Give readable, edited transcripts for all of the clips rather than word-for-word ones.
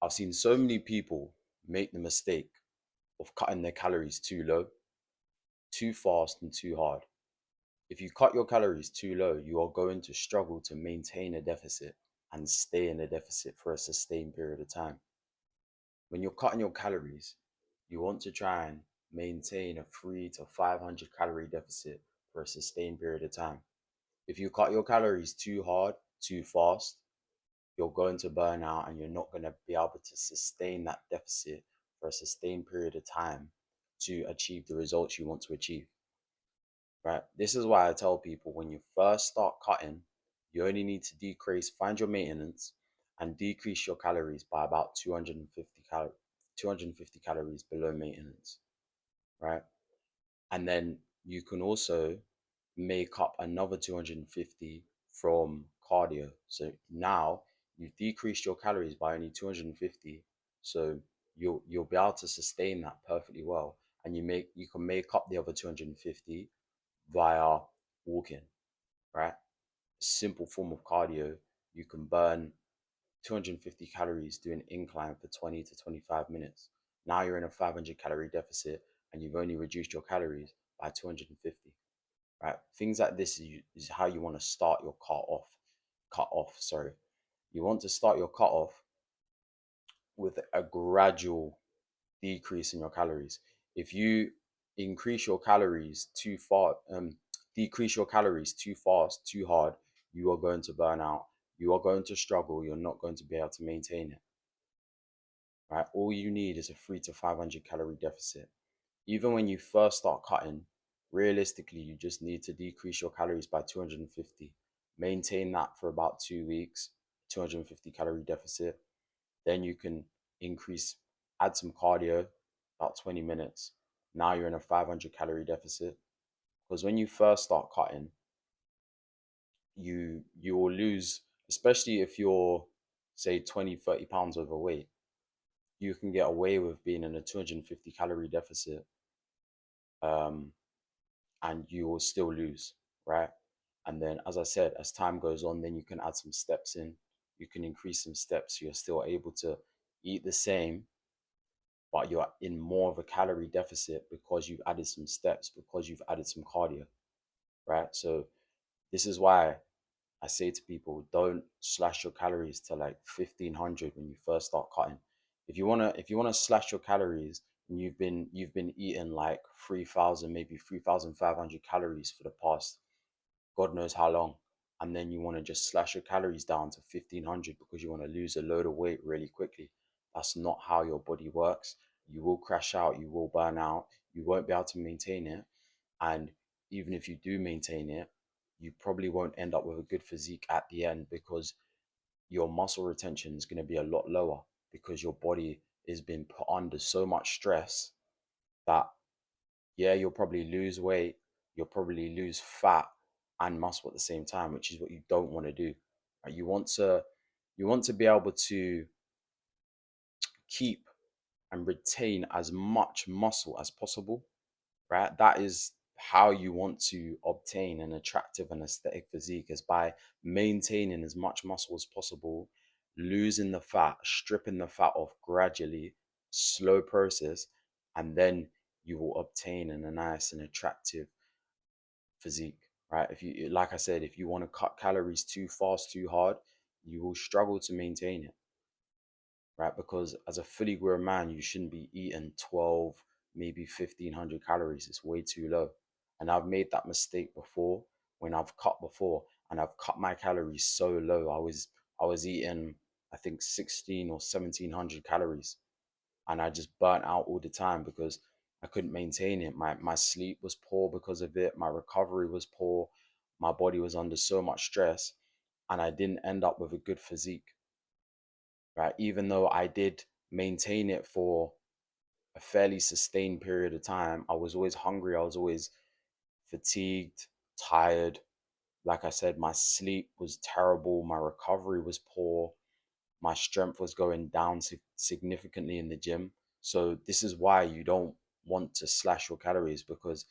I've seen so many people make the mistake of cutting their calories too low, too fast, and too hard. If you cut your calories too low, you are going to struggle to maintain a deficit and stay in a deficit for a sustained period of time. When you're cutting your calories, you want to try and maintain a 3 to 500 calorie deficit for a sustained period of time. If you cut your calories too hard, too fast, you're going to burn out and you're not going to be able to sustain that deficit for a sustained period of time to achieve the results you want to achieve. Right? This is why I tell people when you first start cutting, you only need to find your maintenance and decrease your calories by about 250 calories below maintenance, right? And then you can also make up another 250 from cardio. So now you've decreased your calories by only 250. So you'll be able to sustain that perfectly well. And you can make up the other 250 via walking, right? Simple form of cardio. You can burn 250 calories doing incline for 20 to 25 minutes. Now you're in a 500 calorie deficit and you've only reduced your calories by 250, right? Things like this is how you want to start your cut off, sorry. You want to start your cut off with a gradual decrease in your calories. If you increase your calories too far, decrease your calories too fast, too hard, you are going to burn out. You are going to struggle. You're not going to be able to maintain it. Right? All you need is a 3 to 500 calorie deficit. Even when you first start cutting, realistically, you just need to decrease your calories by 250. Maintain that for about 2 weeks, 250 calorie deficit. Then you can increase, add some cardio, about 20 minutes. Now you're in a 500 calorie deficit. Because when you first start cutting, you will lose, especially if you're, say, 20, 30 pounds overweight, you can get away with being in a 250 calorie deficit, um, and you will still lose, right? And then, as I said, as time goes on, then you can add some steps in. You can increase some steps. So you're still able to eat the same, but you're in more of a calorie deficit because you've added some steps, because you've added some cardio, right? So this is why I say to people, don't slash your calories to like 1500 when you first start cutting. If you wanna slash your calories and you've been eating like 3000, maybe 3500 calories for the past God knows how long, and then you want to just slash your calories down to 1500 because you want to lose a load of weight really quickly. That's not how your body works. You will crash out, you will burn out, you won't be able to maintain it. And even if you do maintain it, you probably won't end up with a good physique at the end because your muscle retention is going to be a lot lower because your body is being put under so much stress that, yeah, you'll probably lose weight, you'll probably lose fat and muscle at the same time, which is what you don't want to do. Right? You want to be able to keep and retain as much muscle as possible, right? That is how you want to obtain an attractive and aesthetic physique, is by maintaining as much muscle as possible, losing the fat, stripping the fat off gradually, slow process, and then you will obtain a nice and attractive physique, right? If you, like I said, if you want to cut calories too fast, too hard, you will struggle to maintain it, right? Because as a fully grown man, you shouldn't be eating 12, maybe 1500 calories. It's way too low. And I've made that mistake before when I've cut before and I've cut my calories so low. I was eating, I think, 16 or 1700 calories, and I just burnt out all the time because I couldn't maintain it. My sleep was poor because of it. My recovery was poor. My body was under so much stress, and I didn't end up with a good physique, right? Even though I did maintain it for a fairly sustained period of time, I was always hungry. I was always fatigued, tired. Like I said, my sleep was terrible. My recovery was poor. My strength was going down significantly in the gym. So this is why you don't want to slash your calories, because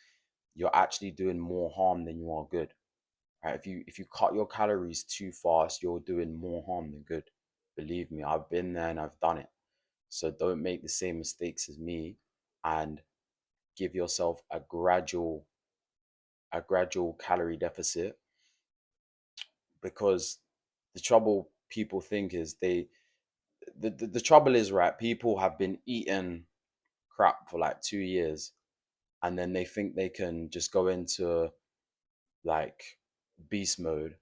you're actually doing more harm than you are good. Right? If you cut your calories too fast, you're doing more harm than good. Believe me, I've been there and I've done it. So don't make the same mistakes as me, and give yourself a gradual calorie deficit. Because the trouble people think is the trouble is, right, people have been eating crap for like 2 years, and then they think they can just go into like beast mode,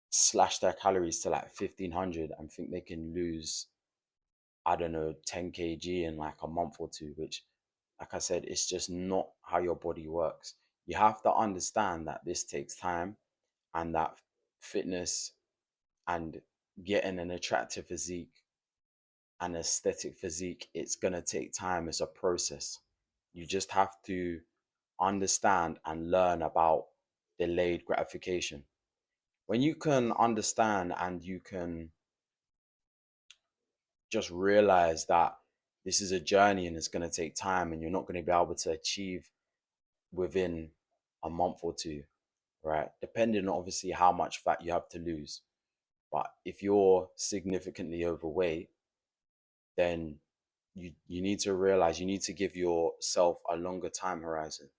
slash their calories to like 1500, and think they can lose, I don't know, 10 kg in like a month or two, which, like I said, it's just not how your body works. You have to understand that this takes time, and that fitness and getting an attractive physique, an aesthetic physique, it's going to take time. It's a process. You just have to understand and learn about delayed gratification. When you can understand and you can just realize that this is a journey and it's going to take time, and you're not going to be able to achieve within a month or two, right? Depending on obviously how much fat you have to lose. But if you're significantly overweight, then you need to realize you need to give yourself a longer time horizon.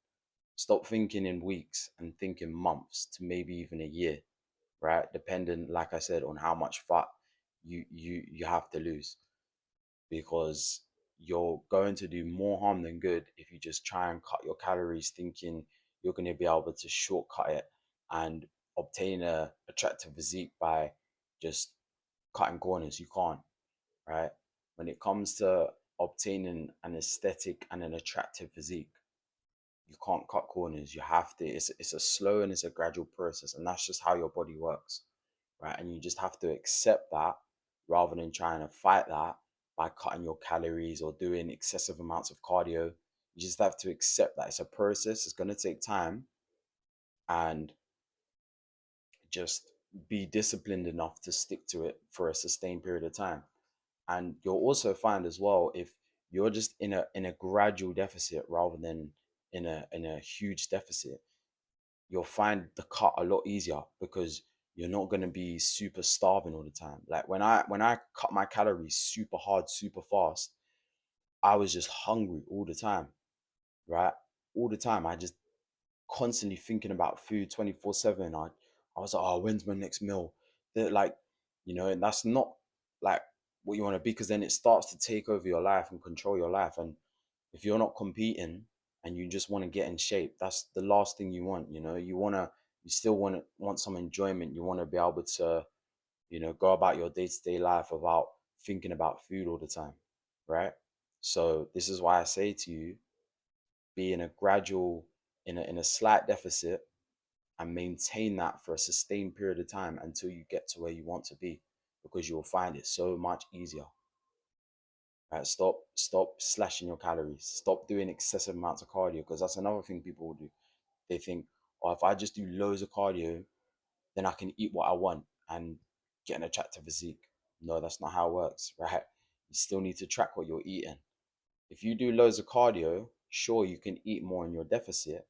Stop thinking in weeks and think in months to maybe even a year, right? Depending, like I said, on how much fat you have to lose, because you're going to do more harm than good if you just try and cut your calories thinking you're going to be able to shortcut it and obtain a attractive physique by just cutting corners. You can't, right? When it comes to obtaining an aesthetic and an attractive physique, you can't cut corners. You have to. It's a slow and it's a gradual process, and that's just how your body works, right? And you just have to accept that, rather than trying to fight that by cutting your calories or doing excessive amounts of cardio. You just have to accept that it's a process. It's going to take time, and just be disciplined enough to stick to it for a sustained period of time. And you'll also find as well, if you're just in a gradual deficit rather than in a huge deficit, you'll find the cut a lot easier, because you're not going to be super starving all the time. Like when I cut my calories super hard, super fast, I was just hungry all the time, right? All the time. I just constantly thinking about food 24/7. I was like, oh, when's my next meal? They're like, and that's not like what you want to be, because then it starts to take over your life and control your life. And if you're not competing and you just want to get in shape, that's the last thing you want. You still want some enjoyment. You want to be able to, go about your day-to-day life without thinking about food all the time, right? So this is why I say to you, be in a gradual, in a slight deficit, and maintain that for a sustained period of time until you get to where you want to be, because you will find it so much easier. Right? Stop slashing your calories. Stop doing excessive amounts of cardio, because that's another thing people will do. They think, oh, if I just do loads of cardio, then I can eat what I want and get an attractive physique. No, that's not how it works, right? You still need to track what you're eating. If you do loads of cardio, sure, you can eat more in your deficit,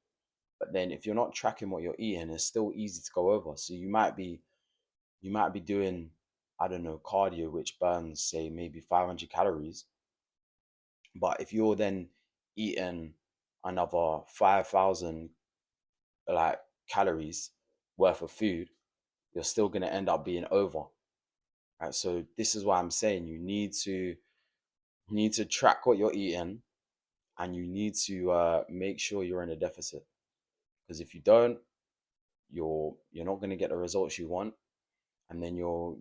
but then if you're not tracking what you're eating, it's still easy to go over. So you might be doing, I don't know, cardio which burns say maybe 500 calories, but if you're then eating another 5,000 like calories worth of food, you're still going to end up being over, right? So this is why I'm saying you need to track what you're eating, and you need to make sure you're in a deficit, because if you don't, you're not going to get the results you want, and then you're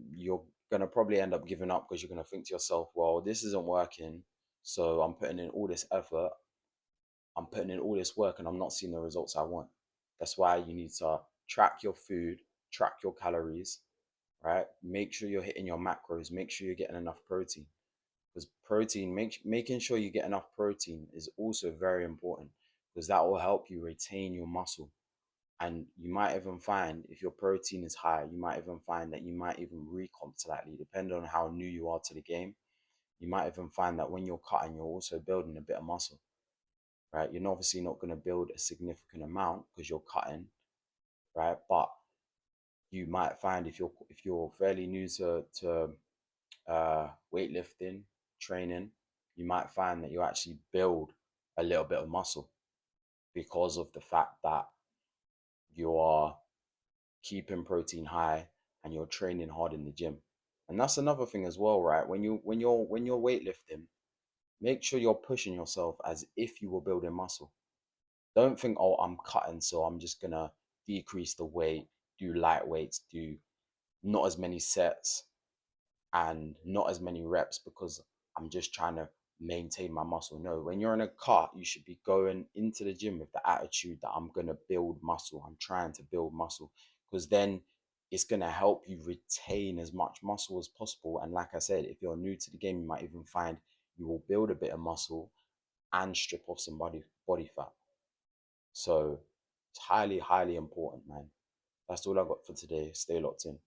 going to probably end up giving up, because you're going to think to yourself, well, this isn't working, so I'm putting in all this effort, I'm putting in all this work, and I'm not seeing the results I want. That's why you need to track your food, track your calories, right? Make sure you're hitting your macros, make sure you're getting enough protein, because making sure you get enough protein is also very important, because that will help you retain your muscle. And you might even find, if your protein is high, you might even find that you might even recomp slightly, depending on how new you are to the game. You might even find that when you're cutting, you're also building a bit of muscle, right? You're obviously not going to build a significant amount because you're cutting, right? But you might find, if you're fairly new to weightlifting, training, you might find that you actually build a little bit of muscle because of the fact that you are keeping protein high and you're training hard in the gym. And that's another thing as well, right? When you're weightlifting, make sure you're pushing yourself as if you were building muscle. Don't think, oh, I'm cutting, so I'm just gonna decrease the weight, do light weights, do not as many sets and not as many reps because I'm just trying to maintain my muscle. No, when you're in a cut, you should be going into the gym with the attitude that I'm going to build muscle. I'm trying to build muscle because then it's going to help you retain as much muscle as possible. And like I said, if you're new to the game, you might even find you will build a bit of muscle and strip off some body fat. So it's highly, highly important, man. That's all I got for today. Stay locked in.